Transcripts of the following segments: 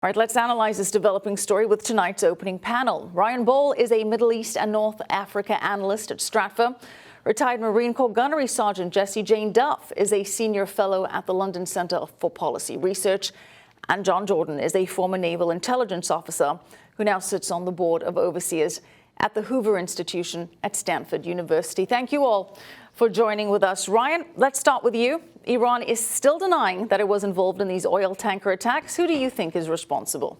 All right, let's analyze this developing story with tonight's opening panel. Ryan Ball is a Middle East and North Africa analyst at Stratfor. Retired Marine Corps Gunnery Sergeant Jessie Jane Duff is a senior fellow at the London Centre for Policy Research. And John Jordan is a former naval intelligence officer who now sits on the board of overseers at the Hoover Institution at Stanford University. Thank you all for joining with us. Ryan, let's start with you. Iran is still denying that it was involved in these oil tanker attacks. Who do you think is responsible?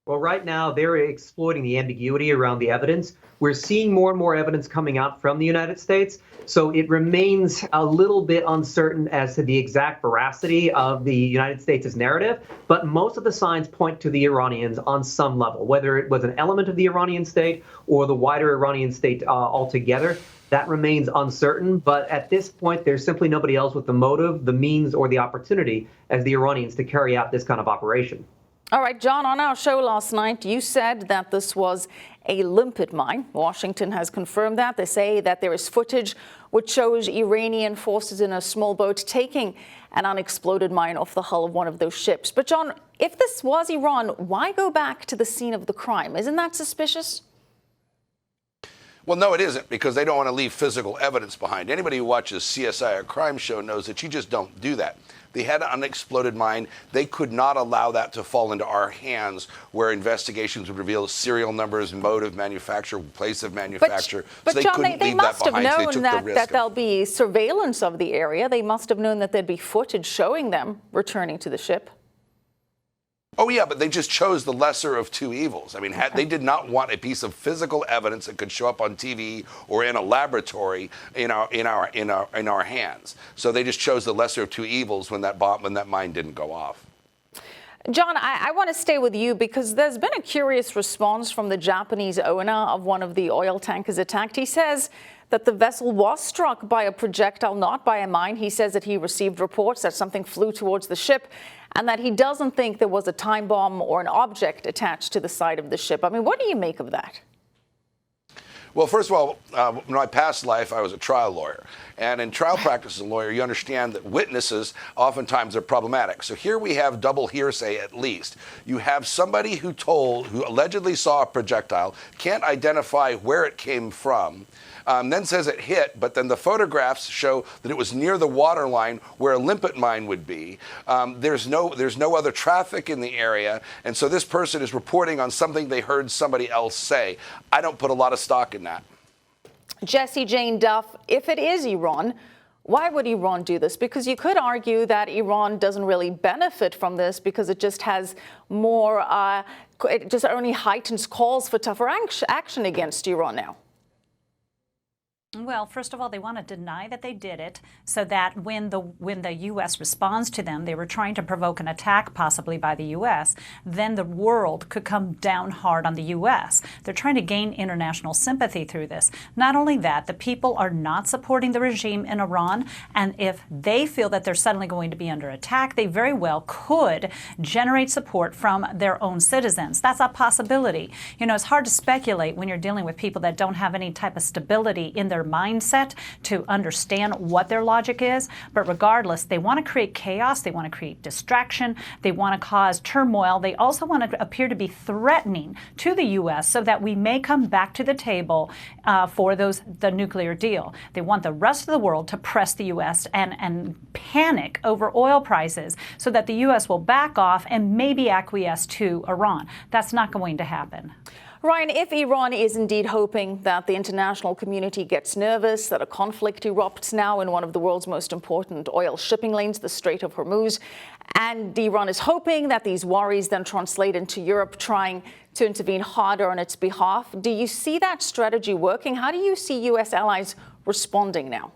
Well, right now, they're exploiting the ambiguity around the evidence. We're seeing more and more evidence coming out from the United States. So it remains a little bit uncertain as to the exact veracity of the United States' narrative. But most of the signs point to the Iranians on some level, whether it was an element of the Iranian state or the wider Iranian state altogether. That remains uncertain, but at this point, there's simply nobody else with the motive, the means, or the opportunity as the Iranians to carry out this kind of operation. All right, John, on our show last night, you said that this was a limpet mine. Washington has confirmed that. They say that there is footage which shows Iranian forces in a small boat taking an unexploded mine off the hull of one of those ships. But, John, if this was Iran, why go back to the scene of the crime? Isn't that suspicious? Well, no, it isn't, because they don't want to leave physical evidence behind. Anybody who watches CSI, a crime show, knows that you just don't do that. They had an unexploded mine. They could not allow that to fall into our hands, where investigations would reveal serial numbers, motive, manufacturer, place of manufacture. But so they John, couldn't they leave must that have behind, so known they took the risk. that there'll be surveillance of the area. They must have known that there'd be footage showing them returning to the ship. Oh, yeah, but they just chose the lesser of two evils. I mean, they did not want a piece of physical evidence that could show up on TV or in a laboratory in our hands. So they just chose the lesser of two evils when that mine didn't go off. John, I want to stay with you because there's been a curious response from the Japanese owner of one of the oil tankers attacked. He says that the vessel was struck by a projectile, not by a mine. He says that he received reports that something flew towards the ship and that he doesn't think there was a time bomb or an object attached to the side of the ship. I mean, what do you make of that? Well, first of all, in my past life, I was a trial lawyer. And in trial practice as a lawyer, you understand that witnesses oftentimes are problematic. So here we have double hearsay at least. You have somebody who allegedly saw a projectile, can't identify where it came from, then says it hit, but then the photographs show that it was near the water line where a limpet mine would be. There's no other traffic in the area, and so this person is reporting on something they heard somebody else say. I don't put a lot of stock in that. Jessie Jane Duff, if it is Iran, why would Iran do this? Because you could argue that Iran doesn't really benefit from this because it just has more, it just only heightens calls for tougher action against Iran now. Well, first of all, they want to deny that they did it so that when the U.S. responds to them, they were trying to provoke an attack possibly by the U.S., then the world could come down hard on the U.S. They're trying to gain international sympathy through this. Not only that, the people are not supporting the regime in Iran, and if they feel that they're suddenly going to be under attack, they very well could generate support from their own citizens. That's a possibility. You know, it's hard to speculate when you're dealing with people that don't have any type of stability in their mindset to understand what their logic is. But regardless, they want to create chaos. They want to create distraction. They want to cause turmoil. They also want to appear to be threatening to the U.S. so that we may come back to the table for the nuclear deal. They want the rest of the world to press the U.S. and panic over oil prices so that the U.S. will back off and maybe acquiesce to Iran. That's not going to happen. Ryan, if Iran is indeed hoping that the international community gets nervous, that a conflict erupts now in one of the world's most important oil shipping lanes, the Strait of Hormuz, and Iran is hoping that these worries then translate into Europe trying to intervene harder on its behalf, do you see that strategy working? How do you see U.S. allies responding now?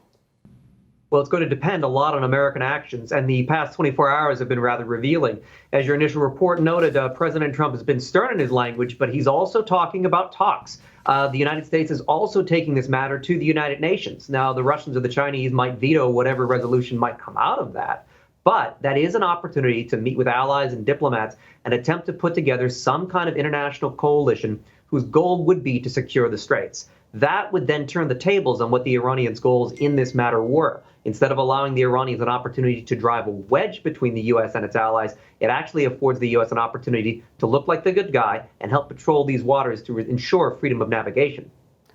Well, it's going to depend a lot on American actions, and the past 24 hours have been rather revealing. As your initial report noted, President Trump has been stern in his language, but he's also talking about talks. The United States is also taking this matter to the United Nations. Now, the Russians or the Chinese might veto whatever resolution might come out of that, but that is an opportunity to meet with allies and diplomats and attempt to put together some kind of international coalition whose goal would be to secure the Straits. That would then turn the tables on what the Iranians' goals in this matter were. Instead of allowing the Iranians an opportunity to drive a wedge between the U.S. and its allies, it actually affords the U.S. an opportunity to look like the good guy and help patrol these waters to ensure freedom of navigation.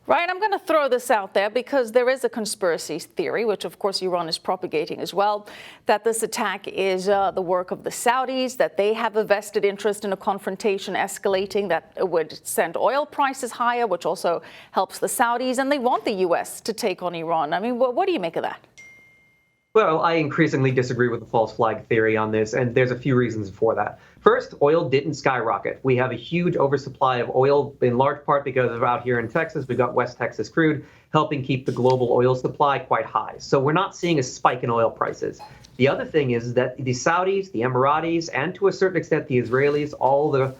Ryan, I'm going to throw this out there because there is a conspiracy theory, which of course Iran is propagating as well, that this attack is the work of the Saudis, that they have a vested interest in a confrontation escalating that would send oil prices higher, which also helps the Saudis, and they want the U.S. to take on Iran. I mean, what do you make of that? Well, I increasingly disagree with the false flag theory on this, and there's a few reasons for that. First, oil didn't skyrocket. We have a huge oversupply of oil, in large part because of out here in Texas, we've got West Texas crude, helping keep the global oil supply quite high. So we're not seeing a spike in oil prices. The other thing is that the Saudis, the Emiratis, and to a certain extent the Israelis, all the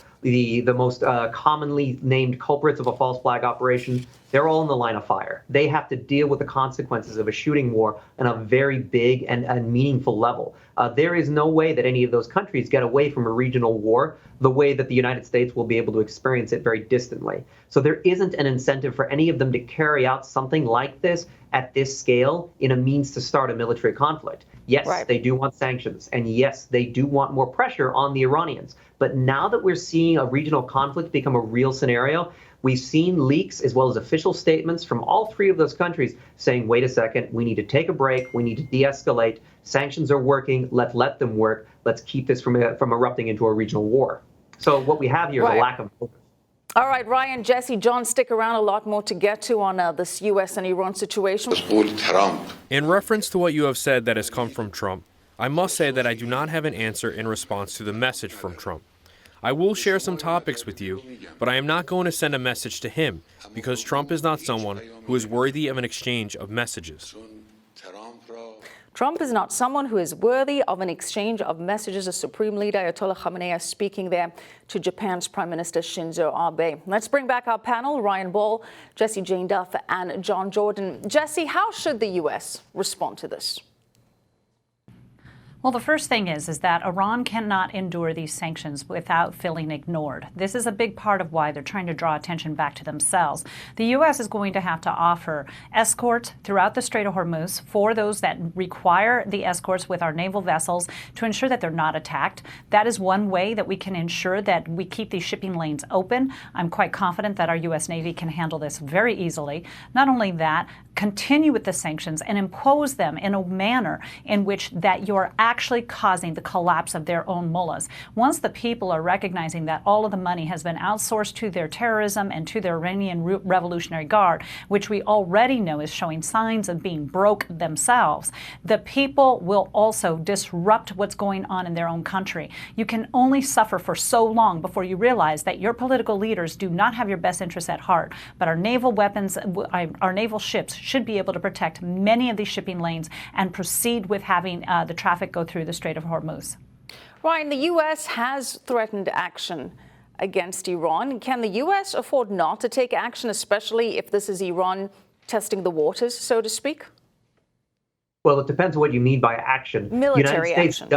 most commonly named culprits of a false flag operation, they're all in the line of fire. They have to deal with the consequences of a shooting war on a very big and meaningful level. There is no way that any of those countries get away from a regional war the way that the United States will be able to experience it very distantly. So there isn't an incentive for any of them to carry out something like this at this scale in a means to start a military conflict. Yes, right. They do want sanctions, and yes, they do want more pressure on the Iranians. But now that we're seeing a regional conflict become a real scenario, we've seen leaks as well as official statements from all three of those countries saying, wait a second, we need to take a break, we need to de-escalate, sanctions are working, let them work, let's keep this from erupting into a regional war. So what we have here is a lack of focus. All right, Ryan, Jesse, John, stick around. A lot more to get to on this U.S. and Iran situation. In reference to what you have said that has come from Trump, I must say that I do not have an answer in response to the message from Trump. I will share some topics with you, but I am not going to send a message to him because Trump is not someone who is worthy of an exchange of messages. Trump is not someone who is worthy of an exchange of messages. The Supreme Leader Ayatollah Khamenei speaking there to Japan's Prime Minister Shinzo Abe. Let's bring back our panel, Ryan Ball, Jessie Jane Duff, and John Jordan. Jesse, how should the U.S. respond to this? Well, the first thing is that Iran cannot endure these sanctions without feeling ignored. This is a big part of why they're trying to draw attention back to themselves. The U.S. is going to have to offer escorts throughout the Strait of Hormuz for those that require the escorts with our naval vessels to ensure that they're not attacked. That is one way that we can ensure that we keep these shipping lanes open. I'm quite confident that our U.S. Navy can handle this very easily. Not only that, continue with the sanctions and impose them in a manner in which that you're actually causing the collapse of their own mullahs. Once the people are recognizing that all of the money has been outsourced to their terrorism and to their Iranian Revolutionary Guard, which we already know is showing signs of being broke themselves, the people will also disrupt what's going on in their own country. You can only suffer for so long before you realize that your political leaders do not have your best interests at heart, but our naval weapons, our naval ships should be able to protect many of these shipping lanes and proceed with having the traffic go through the Strait of Hormuz. Ryan, the U.S. has threatened action against Iran. Can the U.S. afford not to take action, especially if this is Iran testing the waters, so to speak? Well, it depends on what you mean by action. Military action.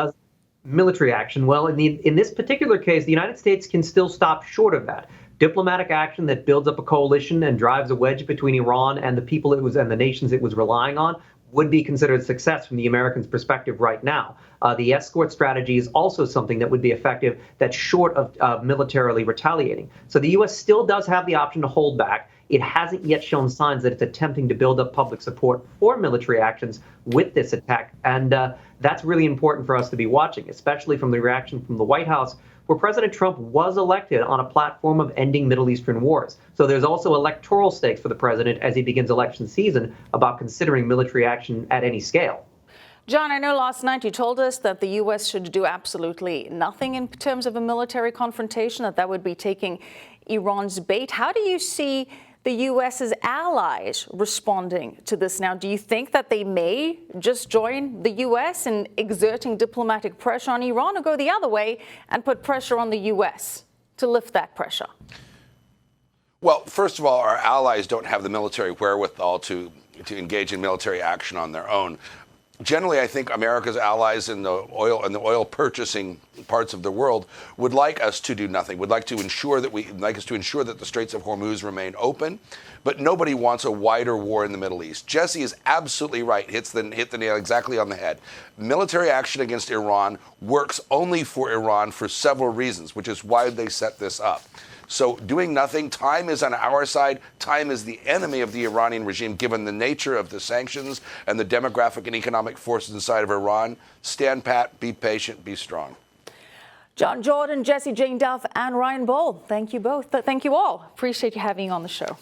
Military action. Well, in this particular case, the United States can still stop short of that. Diplomatic action that builds up a coalition and drives a wedge between Iran and the people it was and the nations it was relying on would be considered a success from the Americans' perspective right now. The escort strategy is also something that would be effective that's short of militarily retaliating. So the U.S. still does have the option to hold back. It hasn't yet shown signs that it's attempting to build up public support for military actions with this attack. And that's really important for us to be watching, especially from the reaction from the White House, where President Trump was elected on a platform of ending Middle Eastern wars. So there's also electoral stakes for the president as he begins election season about considering military action at any scale. John, I know last night you told us that the U.S. should do absolutely nothing in terms of a military confrontation, that would be taking Iran's bait. How do you see the U.S.'s allies responding to this now? Do you think that they may just join the U.S. in exerting diplomatic pressure on Iran, or go the other way and put pressure on the U.S. to lift that pressure? Well, first of all, our allies don't have the military wherewithal to engage in military action on their own. generally, I think America's allies in the oil purchasing parts of the world would like us to do nothing. Would like us to ensure that the Straits of Hormuz remain open. But nobody wants a wider war in the Middle East. Jesse is absolutely right. Hit the nail exactly on the head. Military action against Iran works only for Iran for several reasons, which is why they set this up. So doing nothing, time is on our side. Time is the enemy of the Iranian regime, given the nature of the sanctions and the demographic and economic forces inside of Iran. Stand pat, be patient, be strong. John Jordan, Jessie Jane Duff, and Ryan Ball, thank you both. Thank you all. Appreciate you having you on the show.